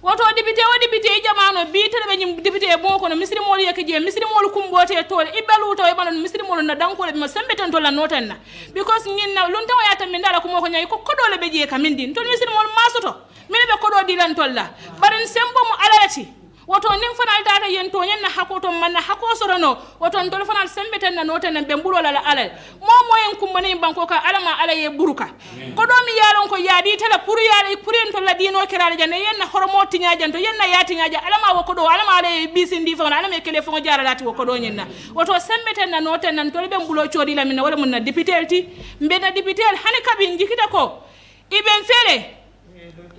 woto député jamano bi tele be nyim député bon kono misri mol yake je misri mol kumbote tole ibalu to e banon misri mol na dankole be ma sembe tan to la notanna because ngin na lunta o yata min dala ko mo ko nyay ko kodole be je kamindi to misri mol masoto mine be kodo dilan tolla barin sembo mo alalati woto nim fanal tata yen to nyen na hakoto man na hako sorono woto ndol fanal sembe tan na notan be mbulo la alal mo en kumbani banko ka alama ala ye buruka kodo mi yalon ko yaadi tala pour yaade pour en to la dino kirale jande yen na horomo tinya janto yen na yati ngaja alama wo kodo alama ala ye bisindi fa alama e kele fo jaralati wo kodo nyen na woto sembe tan na notan nan to be mbulo chodi la min wala mun na député ti mbe na député hani kabin jikita ko iben fele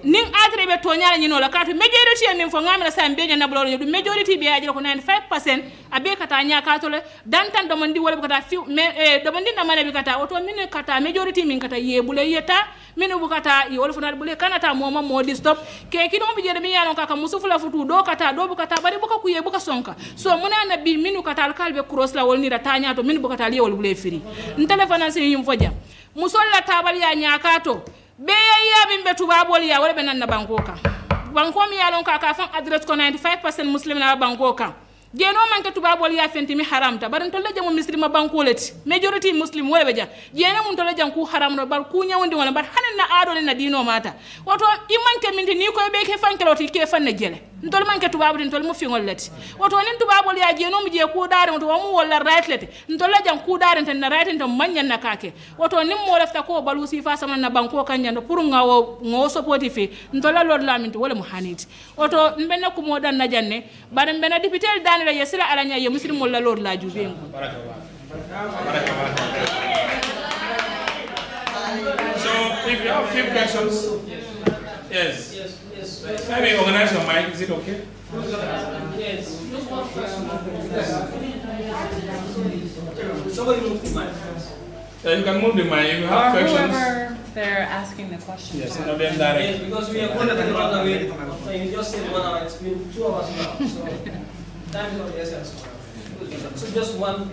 ning atre be toñala ñino la katu majority min fo ngamina sa mbeña na bloro du majority be ajira ko 95% abe kata nya katole dantan do mandi wala kata fi do mandi na mane be kata auto min kata majority min kata yebule yeta min bu kata yi wala funal bule kanata moma modi stop ke ki do bi jere mi yalon kaka musufula futu do kata do bu kata bari bu ka kuye bu ka sonka so muna na bi minu kata al kalbe cross la wol ni tanya to min bu kata li wol bule firi n telephone sin yim foja musolla tabal ya nya kato be ya bimbe tubabol ya wala be nan na banko kan banko mi yalon ka fan address ko 95% muslim na banko kan jeno man ka tubabol ya fenti mi haramta barin to leje mo muslima banko leti majority muslim wala be ja jeno mun to leje ku haram no bar ku nyawndi wala bar hanen na ado na dino mata woto imanke minti ni ko be ke fankeloti ke fan na jele ntol man ke tubabol ntol mo fingol leti woto nin tubabol ya jeno mu je ku dare to mo wala right leti ntol leje ku dare tan na right tan manyan na kake woto nim mo lefta ko balu sifa sama na banko kan nyando pour ngawo support fi ntol la lord laminti wala mo haniti woto mbenna ko mo dan na janne bare mbena député dan la yesila alanya ye muslim wala lord la jubengo So if you have few questions, yes. Maybe organize your mic. Is it okay? Yes. Somebody move the mic. You can move the mic. If you have questions. Whoever they're asking the question. Yes, no, then direct. Yes, because we are going to run away. So you just said 1 hour. It's been 2 hours now. So time is of the essence. So just one.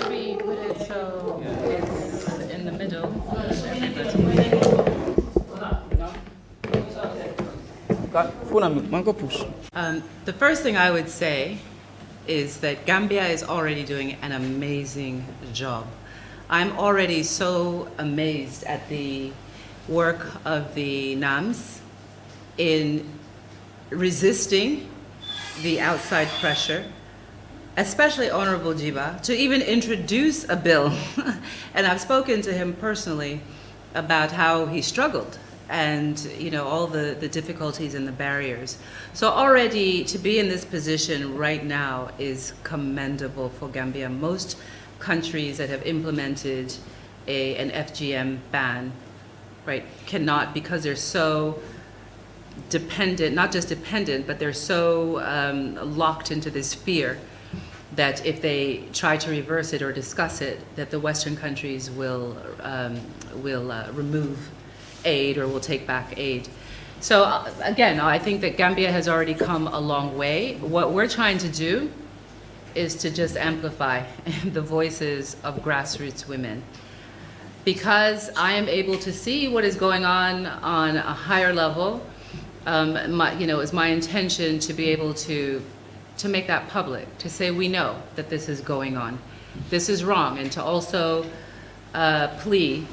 We put it so it's in the middle. The first thing I would say is that Gambia is already doing an amazing job. I'm already so amazed at the work of the NAMS in resisting the outside pressure, especially Honorable Jiba, to even introduce a bill. And I've spoken to him personally about how he struggled and all the difficulties and the barriers. So already to be in this position right now is commendable for Gambia. Most countries that have implemented an FGM ban, right, cannot, because they're so dependent, not just dependent, but they're so locked into this fear that if they try to reverse it or discuss it, that the Western countries will remove aid or will take back aid. So again, I think that Gambia has already come a long way. What we're trying to do is to just amplify the voices of grassroots women. Because I am able to see what is going on a higher level, it's my intention to be able to make that public, to say we know that this is going on. This is wrong, and to also plead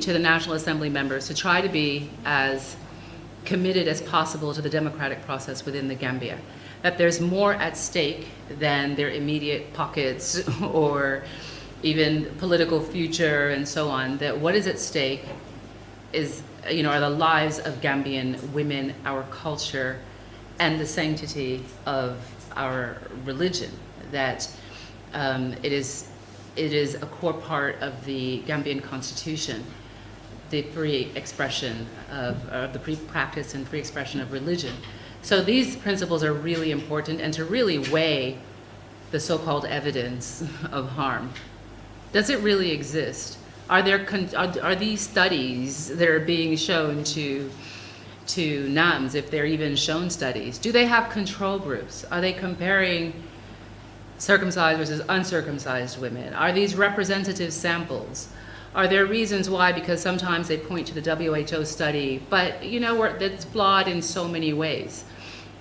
to the National Assembly members to try to be as committed as possible to the democratic process within the Gambia. That there's more at stake than their immediate pockets or even political future and so on. That what is at stake is, are the lives of Gambian women, our culture, and the sanctity of our religion. That it is a core part of the Gambian constitution, the free expression of the free practice and free expression of religion. So these principles are really important, and to really weigh the so-called evidence of harm. Does it really exist? Are these studies that are being shown to NAMS, if they're even shown studies? Do they have control groups? Are they comparing circumcised versus uncircumcised women? Are these representative samples? Are there reasons why? Because sometimes they point to the WHO study, but that's flawed in so many ways.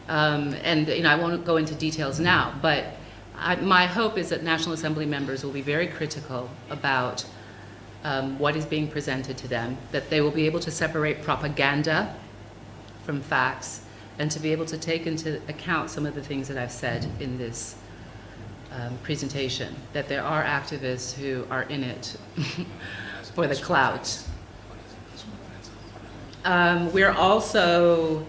And I won't go into details now, but my hope is that National Assembly members will be very critical about what is being presented to them, that they will be able to separate propaganda from facts, and to be able to take into account some of the things that I've said in this presentation, that there are activists who are in it for the clout. We're also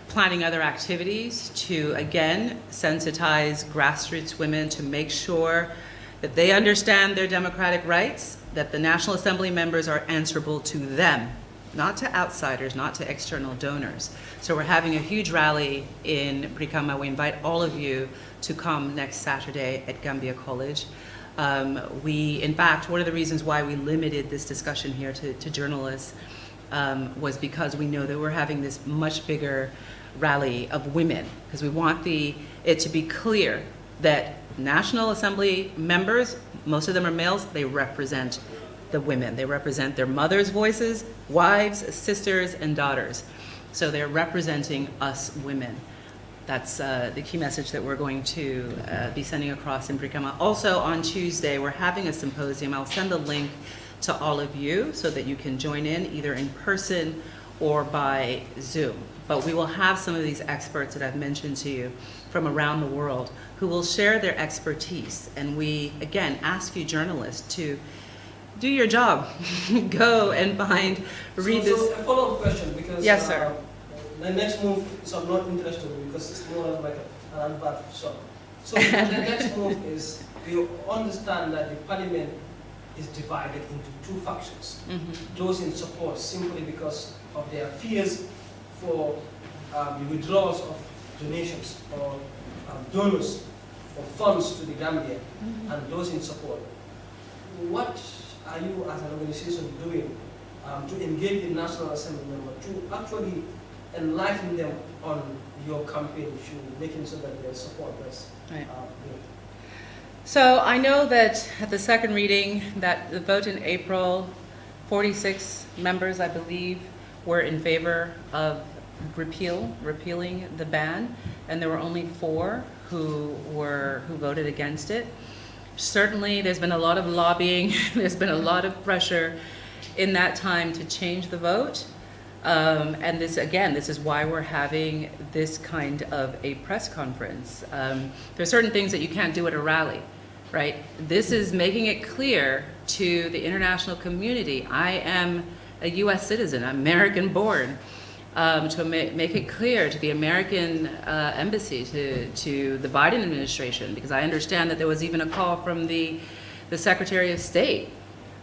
planning other activities to, again, sensitize grassroots women to make sure that they understand their democratic rights, that the National Assembly members are answerable to them, not to outsiders, not to external donors. So we're having a huge rally in Brikama. We invite all of you to come next Saturday at Gambia College. In fact, one of the reasons why we limited this discussion here to journalists was because we know that we're having this much bigger rally of women, because we want it to be clear that National Assembly members, most of them are males, they represent the women. They represent their mothers' voices, wives, sisters, and daughters. So they're representing us women. That's the key message that we're going to be sending across in Brikama. Also on Tuesday, we're having a symposium. I'll send the link to all of you so that you can join in either in person or by Zoom. But we will have some of these experts that I've mentioned to you from around the world who will share their expertise. And we, again, ask you journalists to do your job. Go and read this. So a follow-up question, because yes, sir. The next move is of not interest to me because it's more like an advert shop. So the next move is, you understand that the parliament is divided into two factions. Those in support simply because of their fears for the withdrawals of donations or donors or funds to the Gambia, and those in support. What are you as an organization doing to engage the National Assembly member to actually enlighten them on your campaign issue, making sure that their support is right. So I know that at the second reading, that the vote in April, 46 members, I believe, were in favor of repealing the ban, and there were only 4 who voted against it. Certainly, there's been a lot of lobbying. There's been a lot of pressure in that time to change the vote. And this is why we're having this kind of a press conference. There are certain things that you can't do at a rally, right? This is making it clear to the international community, I am a US citizen, I'm American born, to make it clear to the American embassy, to the Biden administration, because I understand that there was even a call from the Secretary of State.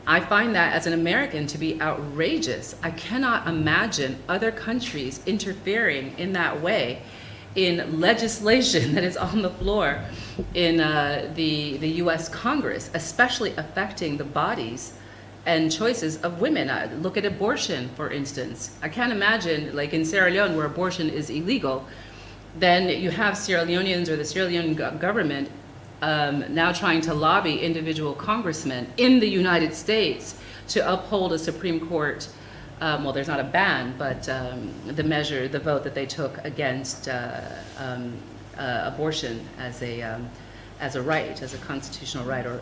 I find that as an American to be outrageous. I cannot imagine other countries interfering in that way in legislation that is on the floor in the US Congress, especially affecting the bodies and choices of women. Look at abortion, for instance. I can't imagine, like in Sierra Leone, where abortion is illegal, then you have Sierra Leoneans or the Sierra Leone government now trying to lobby individual congressmen in the United States to uphold a Supreme Court, well, there's not a ban, but the vote that they took against abortion as a right, as a constitutional right, or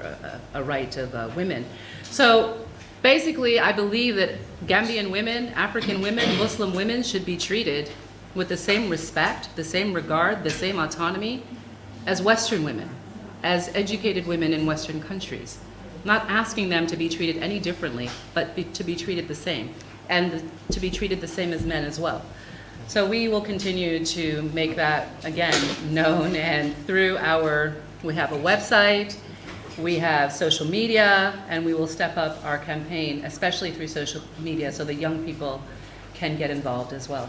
a right of women. So basically, I believe that Gambian women, African women, Muslim women should be treated with the same respect, the same regard, the same autonomy as Western women, as educated women in Western countries. Not asking them to be treated any differently, but to be treated the same, and to be treated the same as men as well. So we will continue to make that, again, known, and through we have a website, we have social media, and we will step up our campaign, especially through social media, so the young people can get involved as well.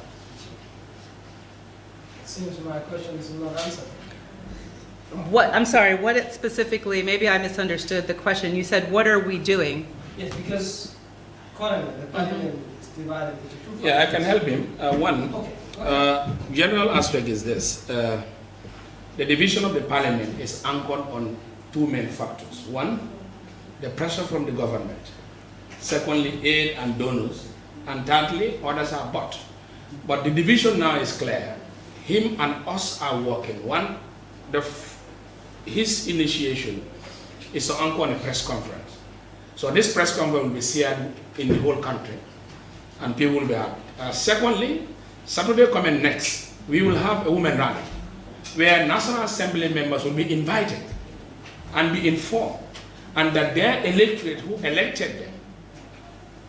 It seems my question is not answered. I'm sorry, what specifically, maybe I misunderstood the question. You said, what are we doing? Yes, because currently the parliament is divided into two. Yeah, I can help him. One, general aspect is this. the division of the parliament is anchored on two main factors. One, the pressure from the government. Secondly, aid and donors. And thirdly, others are bought. But the division now is clear. Him and us are working. One, his initiation is to anchor on a press conference. So this press conference will be shared in the whole country and people will be happy. Secondly, Saturday coming next, we will have a women rally where National Assembly members will be invited and be informed, and that their electorate who elected them,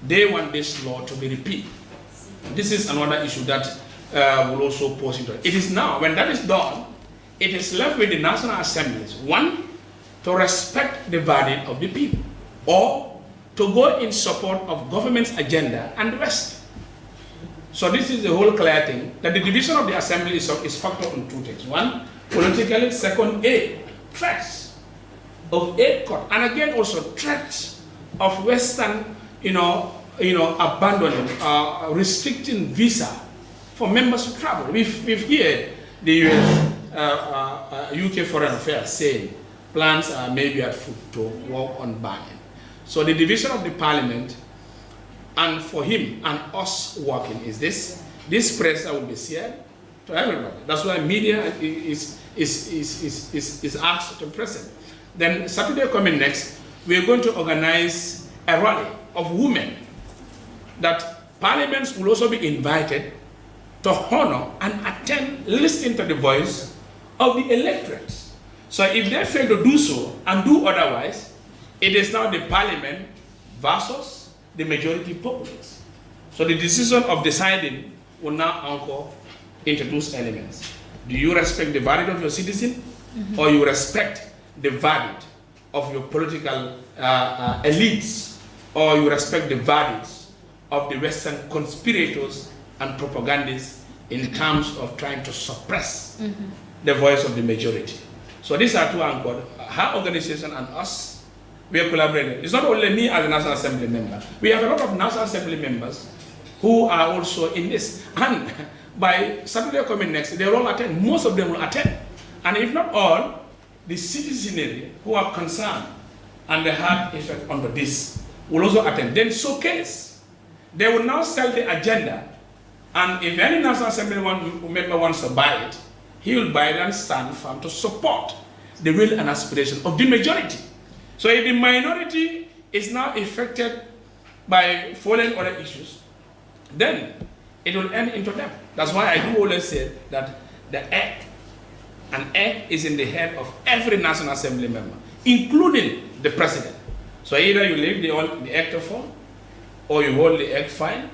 they want this law to be repeated. This is another issue that will also pose into it. It is now, when that is done, it is left with the National Assemblies, one, to respect the verdict of the people, or to go in support of government's agenda and the rest. So this is the whole clear thing, that the division of the assembly is factored on two things. One, politically. Second, threats of aid cut. And again, also threats of Western, abandoning, restricting visa for members to travel. We've heard the US, UK Foreign Affairs saying plans are maybe at foot to work on banning. So the division of the parliament, and for him and us working, is this press that will be shared to everybody. That's why media is asked to present. Then Saturday coming next, we're going to organize a rally of women that parliaments will also be invited to honor and attend, listen to the voice of the electorate. So if they fail to do so and do otherwise, it is now the parliament versus the majority populace. So the decision of deciding will now anchor into those elements. Do you respect the verdict of your citizen, or you respect the verdict of your political elites, or you respect the verdicts of the Western conspirators and propagandists in terms of trying to suppress the voice of the majority? So these are two anchored. Her organization and us, we are collaborating. It's not only me as a National Assembly member. We have a lot of National Assembly members who are also in this. And by Saturday coming next, they will all attend. Most of them will attend. And if not all, the citizenry who are concerned and they had effect under this will also attend. Then showcase. They will now sell the agenda. And if any National Assembly member wants to buy it, he will buy it and stand firm to support the will and aspiration of the majority. So if the minority is now affected by falling other issues, then it will end into them. That's why I do always say that an egg is in the head of every National Assembly member, including the president. So either you leave the egg to fall, or you hold the egg fine.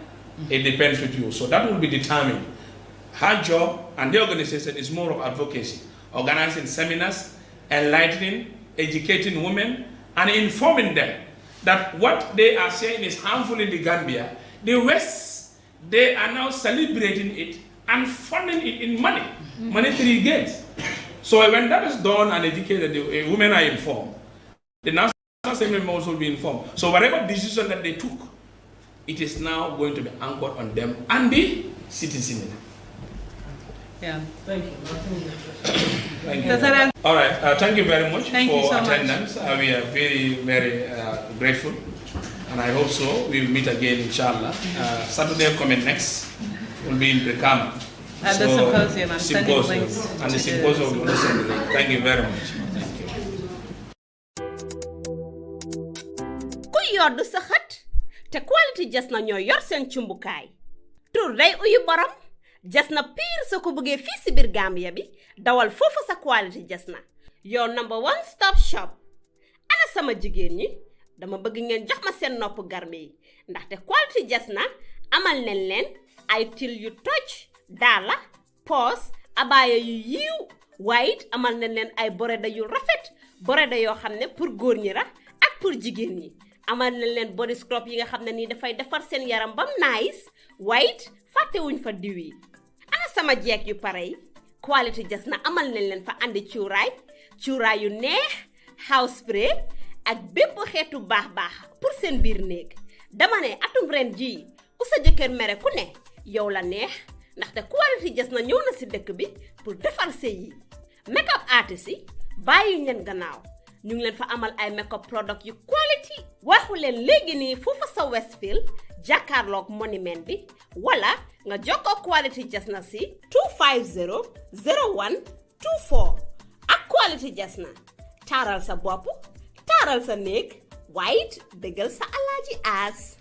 It depends with you. So that will be determined. Her job and the organization is more of advocacy, organizing seminars, enlightening, educating women, and informing them that what they are saying is harmful in the Gambia. The West, they are now celebrating it and funding it in money, monetary gains. So when that is done and educated, the women are informed, the National Assembly members will be informed. So whatever decision that they took, it is now going to be anchored on them and the citizenry. Yeah. Thank you. Thank you. Does that answer? All right. Thank you very much Thank you for so much. attendance. We are very, very grateful. And I hope so. We will meet again, inshallah. Saturday coming next will be in Brikama. At the symposium. I'm sending Symposium. links And the to symposium will also be there. Thank you very much. Thank you. ku yoddu sa xët te quality jas na ñoo yor seen cumbukaay tur day uyu borom jas na pire soo ko bëggee fii si biir Gambia bi dawal foofu sa quality jas na your number one stop shop. Ana sama jigéen ñi dama bëgg ngeen jox ma seen nopp garme yi ndaxte quality jas na amal nañ leen ay til yu toj daala poos abaaya yu yiiw waaye it amal nañ leen ay boreda yu rafet boreda yoo xam ne pour góor ñi la ak pour jigéen ñi. amal nañ leen body scrub yi nga xam ne nii dafay defar seen yaram bam nice white fàttewuñ fa diw yi. Ana sama jeeg yu pare yi quality jas na amal nañ leen fa andi cuuraay yu neex house spray ak bépp xeetu baax pour seen biir néeg. dama ne atum ren jii ku sa jëkkër mere ku ne yow la neex ndaxte quality jas na ñëw na si dëkk bi pour defar sëy yi makeup artist yi bàyyi leen gannaaw ñu ngi leen fa amal ay makeup product yu quality waxu leen léegi nii foofa sa Westfield jàkkaarloog monument bi wala nga jokkoo Quality Jasna si 250 0124 ak Quality Jasna taaral sa bopp taaral sa néeg waaye it dëggal sa alaaji aas